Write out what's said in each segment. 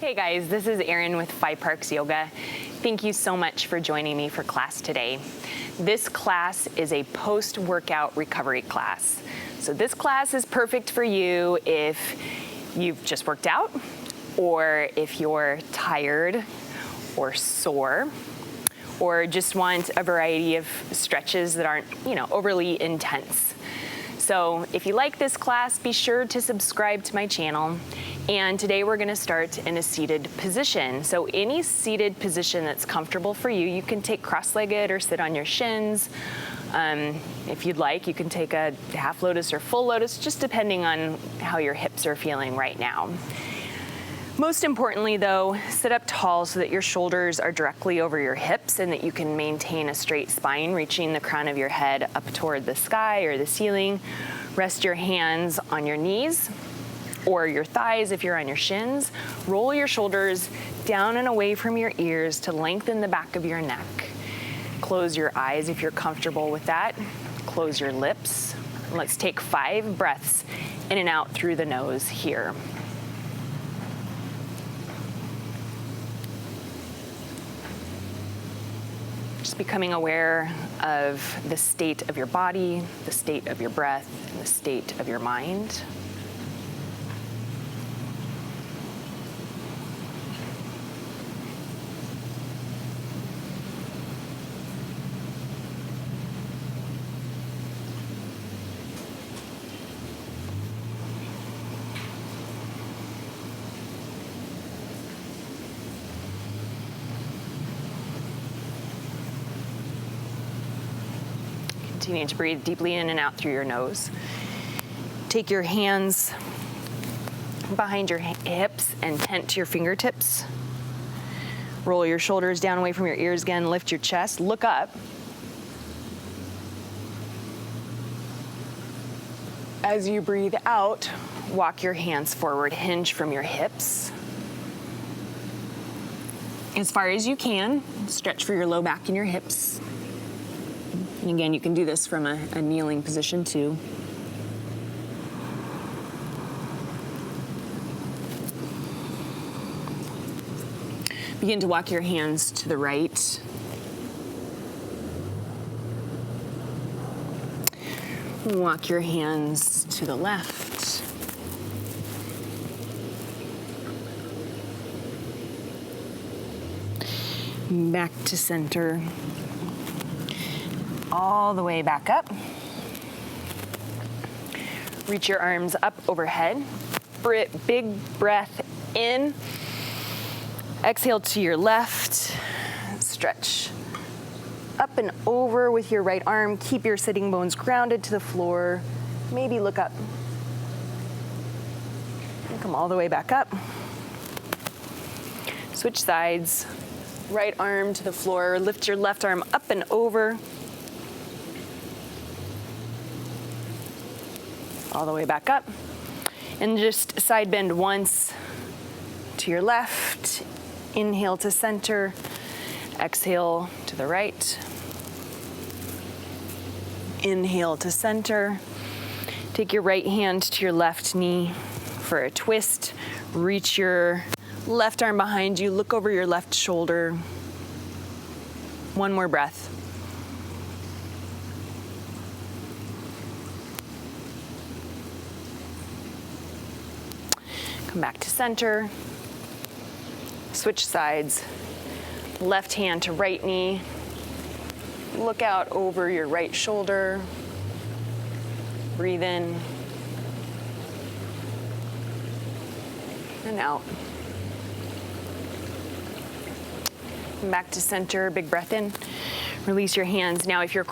Hey guys, this is Erin with Five Parks Yoga. Thank you so much for joining me for class today. This class is a post-workout recovery class. So this class is perfect for you if you've just worked out, or if you're tired or sore, or just want a variety of stretches that aren't, overly intense. So if you like this class, be sure to subscribe to my channel. And today we're gonna start in a seated position. So any seated position that's comfortable for you, you can take cross-legged or sit on your shins. If you'd like, you can take a half lotus or full lotus, just depending on how your hips are feeling right now. Most importantly though, sit up tall so that your shoulders are directly over your hips and that you can maintain a straight spine, reaching the crown of your head up toward the sky or the ceiling. Rest your hands on your knees or your thighs if you're on your shins. Roll your shoulders down and away from your ears to lengthen the back of your neck. Close your eyes if you're comfortable with that. Close your lips. Let's take 5 breaths in and out through the nose here. Just becoming aware of the state of your body, the state of your breath, and the state of your mind. Continue to breathe deeply in and out through your nose. Take your hands behind your hips and tent to your fingertips. Roll your shoulders down away from your ears again. Lift your chest. Look up. As you breathe out, walk your hands forward. Hinge from your hips as far as you can. Stretch for your low back and your hips. And again, you can do this from a kneeling position too. Begin to walk your hands to the right. Walk your hands to the left. Back to center. All the way back up. Reach your arms up overhead. Big breath in. Exhale to your left. Stretch up and over with your right arm. Keep your sitting bones grounded to the floor. Maybe look up. And come all the way back up. Switch sides. Right arm to the floor. Lift your left arm up and over. All the way back up. And just side bend once to your left. Inhale to center. Exhale to the right. Inhale to center. Take your right hand to your left knee for a twist. Reach your left arm behind you. Look over your left shoulder. One more breath. Come back to center. Switch sides. Left hand to right knee. Look out over your right shoulder. Breathe in and out. Come back to center. Big breath in. Release your hands. Now if you're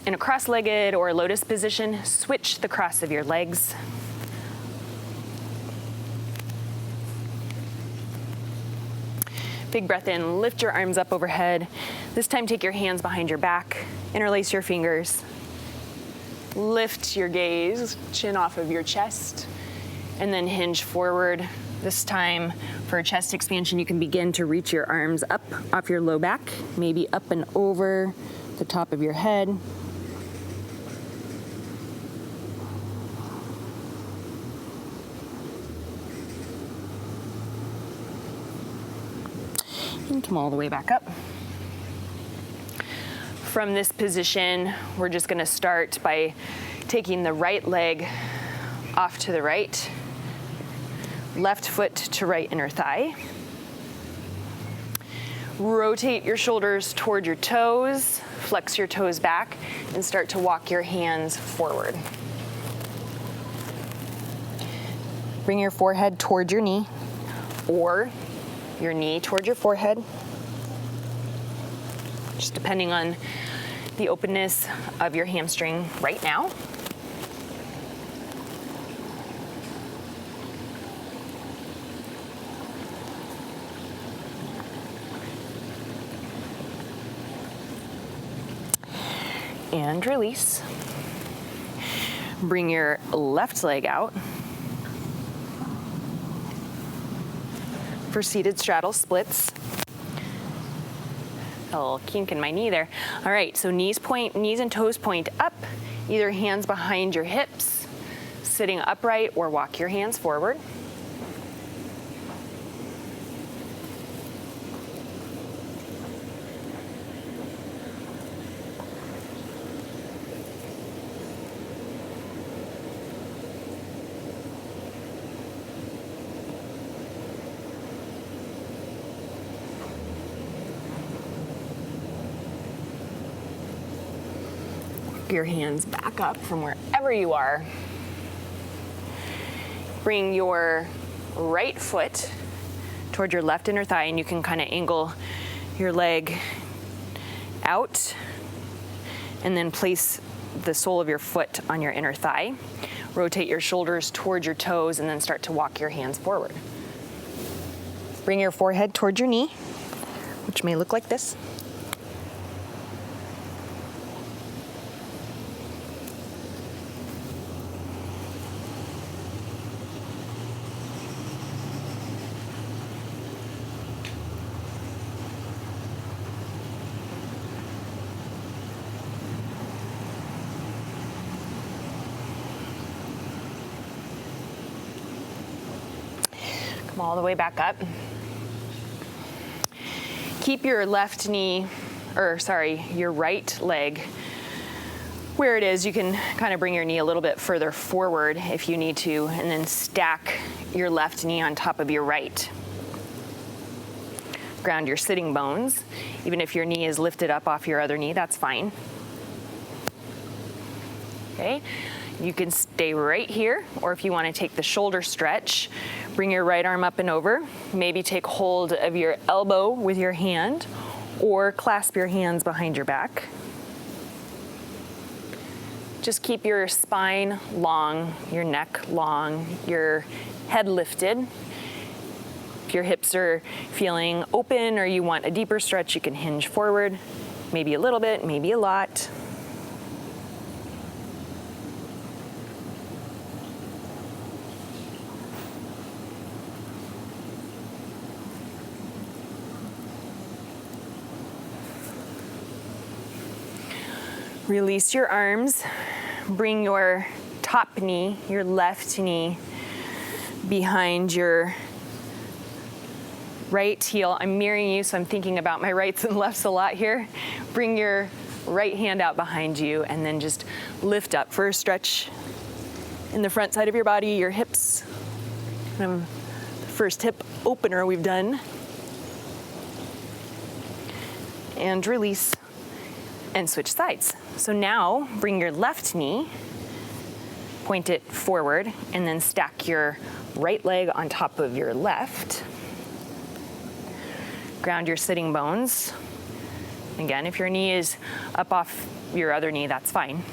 in a cross-legged or lotus position, switch the cross of your legs. Big breath in, lift your arms up overhead. This time take your hands behind your back, interlace your fingers. Lift your gaze, chin off of your chest, and then hinge forward. This time for a chest expansion, you can begin to reach your arms up off your low back, maybe up and over the top of your head. And come all the way back up. From this position, we're just gonna start by taking the right leg off to the right, left foot to right inner thigh. Rotate your shoulders toward your toes, flex your toes back, and start to walk your hands forward. Bring your forehead toward your knee, or your knee toward your forehead, just depending on the openness of your hamstring right now. And release. Bring your left leg out for seated straddle splits. A little kink in my knee there. All right, so knees and toes point up, either hands behind your hips, sitting upright, or walk your hands forward. Your hands back up from wherever you are. Bring your right foot toward your left inner thigh, and you can kind of angle your leg out and then place the sole of your foot on your inner thigh. Rotate your shoulders toward your toes and then start to walk your hands forward. Bring your forehead toward your knee, which may look like this. Come all the way back up. Keep your your right leg where it is. You can kind of bring your knee a little bit further forward if you need to, and then stack your left knee on top of your right. Ground your sitting bones. Even if your knee is lifted up off your other knee, that's fine. Okay, you can stay right here, or if you want to take the shoulder stretch, bring your right arm up and over. Maybe take hold of your elbow with your hand, or clasp your hands behind your back. Just keep your spine long, your neck long, your head lifted. If your hips are feeling open or you want a deeper stretch, you can hinge forward, maybe a little bit, maybe a lot. Release your arms. Bring your top knee, your left knee, behind your right heel. I'm mirroring you, so I'm thinking about my rights and lefts a lot here. Bring your right hand out behind you and then just lift up for a stretch in the front side of your body, your hips. The first hip opener we've done. And release and switch sides. So now bring your left knee, point it forward, and then stack your right leg on top of your left. Ground your sitting bones. Again, if your knee is up off your other knee, that's fine.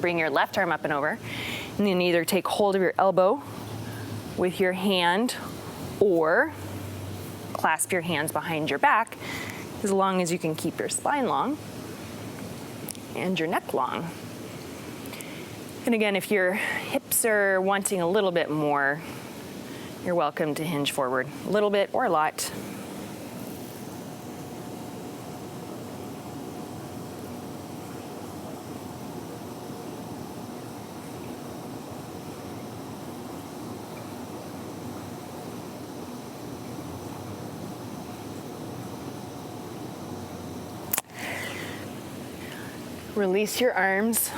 Bring your left arm up and over, and then either take hold of your elbow with your hand or clasp your hands behind your back, as long as you can keep your spine long and your neck long. And again, if your hips are wanting a little bit more, you're welcome to hinge forward a little bit or a lot. Release your arms.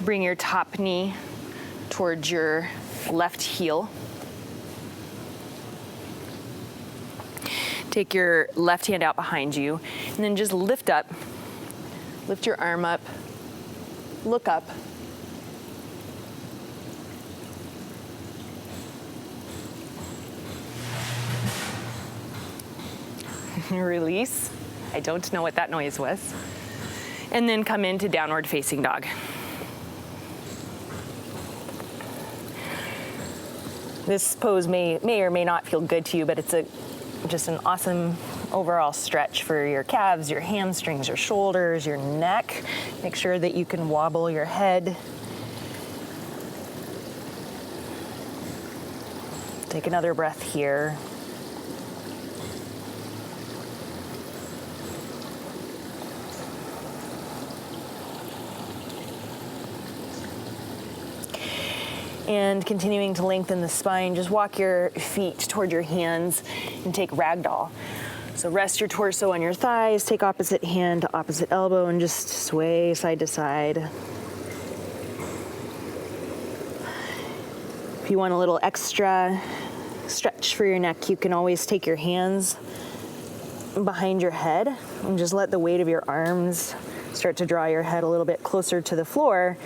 Bring your top knee towards your left heel. Take your left hand out behind you, and then just lift up. Lift your arm up. Look up. Release. I don't know what that noise was. And then come into downward facing dog. This pose may or may not feel good to you, but it's just an awesome overall stretch for your calves, your hamstrings, your shoulders, your neck. Make sure that you can wobble your head. Take another breath here. And continuing to lengthen the spine, just walk your feet toward your hands and take ragdoll. So rest your torso on your thighs, take opposite hand to opposite elbow and just sway side to side. If you want a little extra stretch for your neck, you can always take your hands behind your head and just let the weight of your arms start to draw your head a little bit closer to the floor.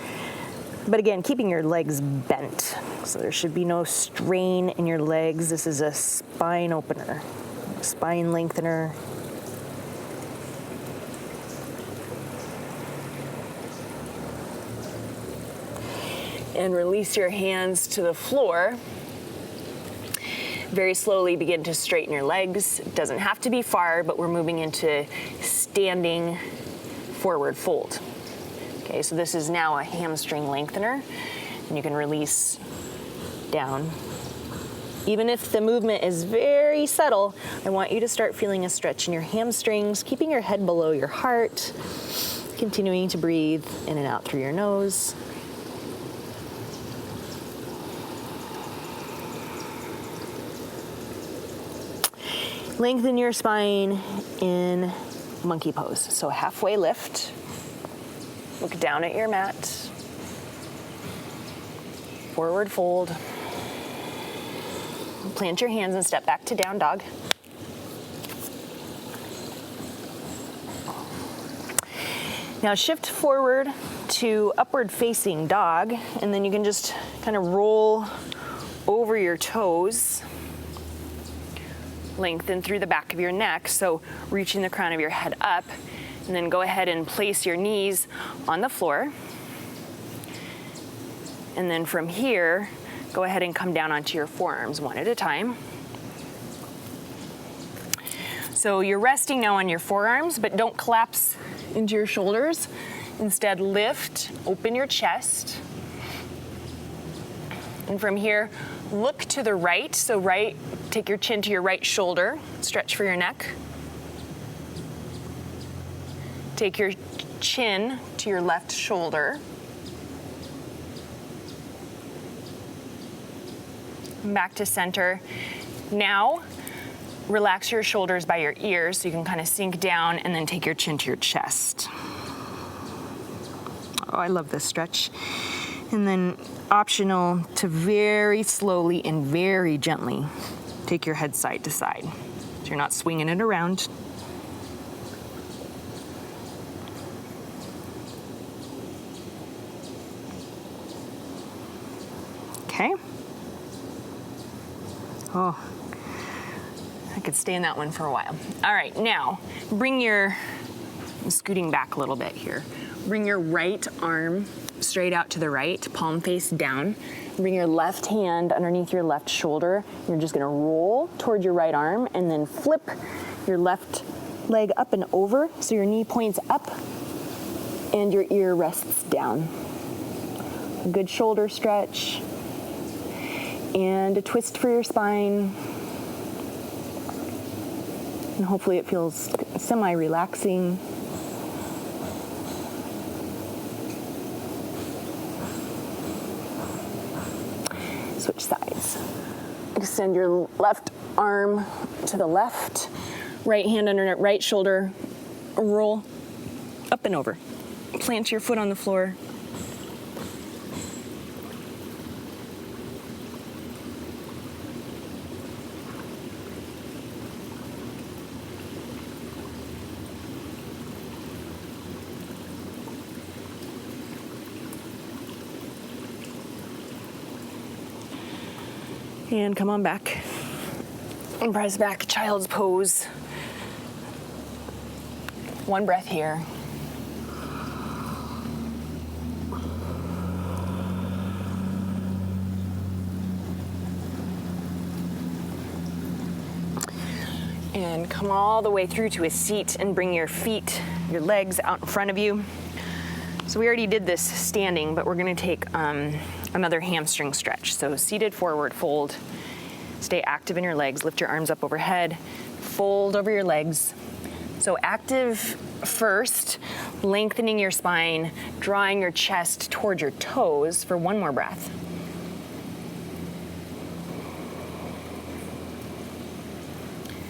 But again, keeping your legs bent. So there should be no strain in your legs. This is a spine opener, spine lengthener. And release your hands to the floor. Very slowly begin to straighten your legs. It doesn't have to be far, but we're moving into standing forward fold. Okay, so this is now a hamstring lengthener, and you can release down. Even if the movement is very subtle, I want you to start feeling a stretch in your hamstrings, keeping your head below your heart, continuing to breathe in and out through your nose. Lengthen your spine in monkey pose. So halfway lift. Look down at your mat. Forward fold. Plant your hands and step back to down dog. Now shift forward to upward facing dog, and then you can just kind of roll over your toes. Lengthen through the back of your neck, so reaching the crown of your head up. And then go ahead and place your knees on the floor. And then from here, go ahead and come down onto your forearms one at a time. So you're resting now on your forearms, but don't collapse into your shoulders. Instead, lift, open your chest. And from here, look to the right. So right, take your chin to your right shoulder, stretch for your neck. Take your chin to your left shoulder. Back to center. Now, relax your shoulders by your ears so you can kind of sink down and then take your chin to your chest. Oh, I love this stretch. And then optional to very slowly and very gently take your head side to side. So you're not swinging it around. Okay. Oh, I could stay in that one for a while. All right, now I'm scooting back a little bit here. Bring your right arm straight out to the right, palm face down. Bring your left hand underneath your left shoulder. You're just gonna roll toward your right arm and then flip your left leg up and over so your knee points up and your ear rests down. A good shoulder stretch. And a twist for your spine. And hopefully it feels semi-relaxing. Switch sides. Extend your left arm to the left, right hand under right shoulder, roll up and over. Plant your foot on the floor. And come on back. And press back, child's pose. One breath here. And come all the way through to a seat and bring your feet, your legs out in front of you. So we already did this standing, but we're gonna take another hamstring stretch. So seated forward fold, stay active in your legs, lift your arms up overhead, fold over your legs. So active first, lengthening your spine, drawing your chest toward your toes for one more breath.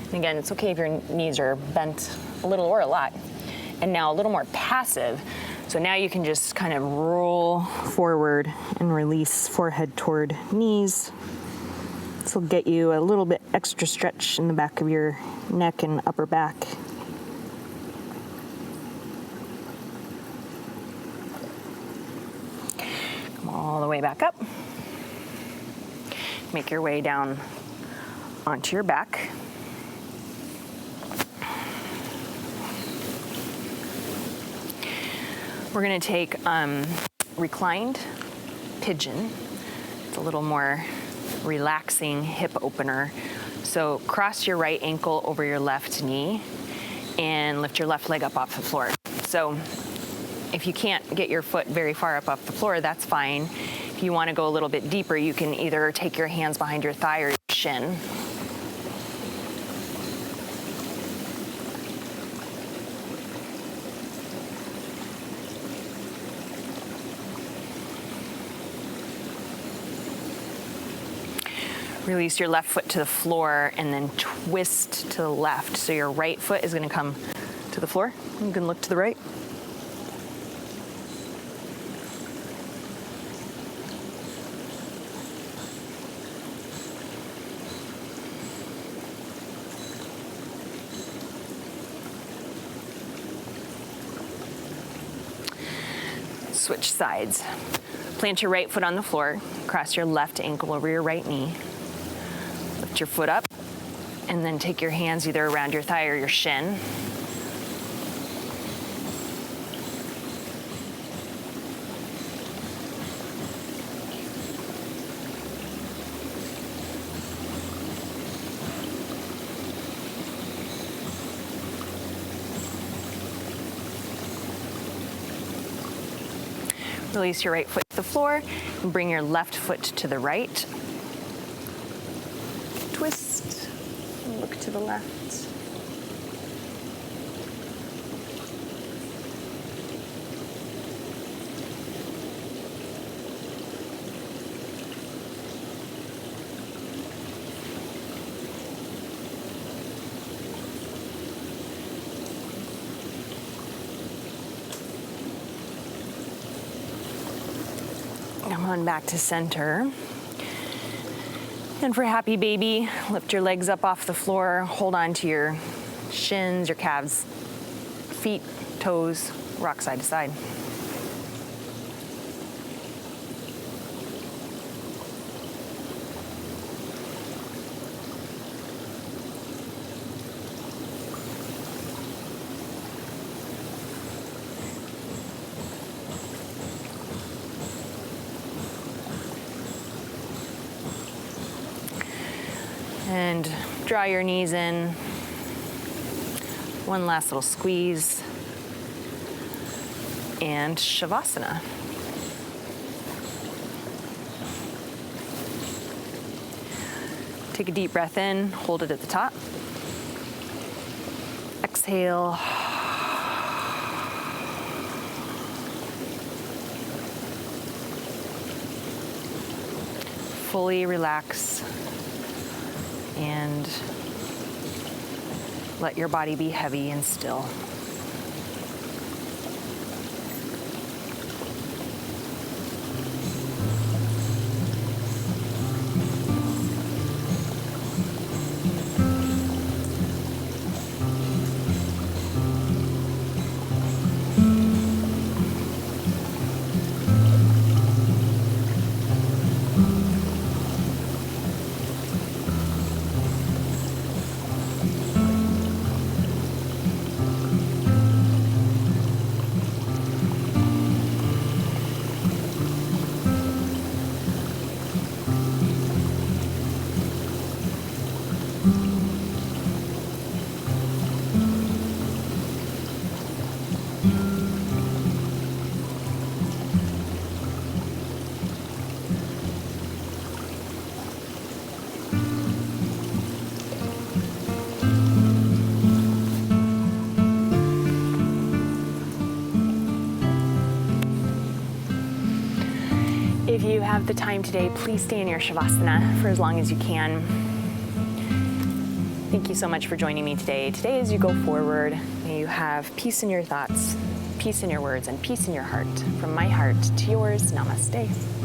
And again, it's okay if your knees are bent a little or a lot. And now a little more passive. So now you can just kind of roll forward and release forehead toward knees. This will get you a little bit extra stretch in the back of your neck and upper back. Come all the way back up. Make your way down onto your back. We're gonna take reclined pigeon. It's a little more relaxing hip opener. So cross your right ankle over your left knee and lift your left leg up off the floor. So if you can't get your foot very far up off the floor, that's fine. If you wanna go a little bit deeper, you can either take your hands behind your thigh or your shin. Release your left foot to the floor and then twist to the left. So your right foot is gonna come to the floor. You can look to the right. Switch sides. Plant your right foot on the floor. Cross your left ankle over your right knee. Lift your foot up, and then take your hands either around your thigh or your shin. Release your right foot to the floor and bring your left foot to the right. Twist and look to the left. Come on back to center. And for happy baby, lift your legs up off the floor, hold on to your shins, your calves, feet, toes, rock side to side. And draw your knees in. One last little squeeze. And Shavasana. Take a deep breath in, hold it at the top. Exhale. Fully relax. And let your body be heavy and still. If you have the time today, please stay in your Shavasana for as long as you can. Thank you so much for joining me today. Today, as you go forward, may you have peace in your thoughts, peace in your words, and peace in your heart. From my heart to yours, namaste.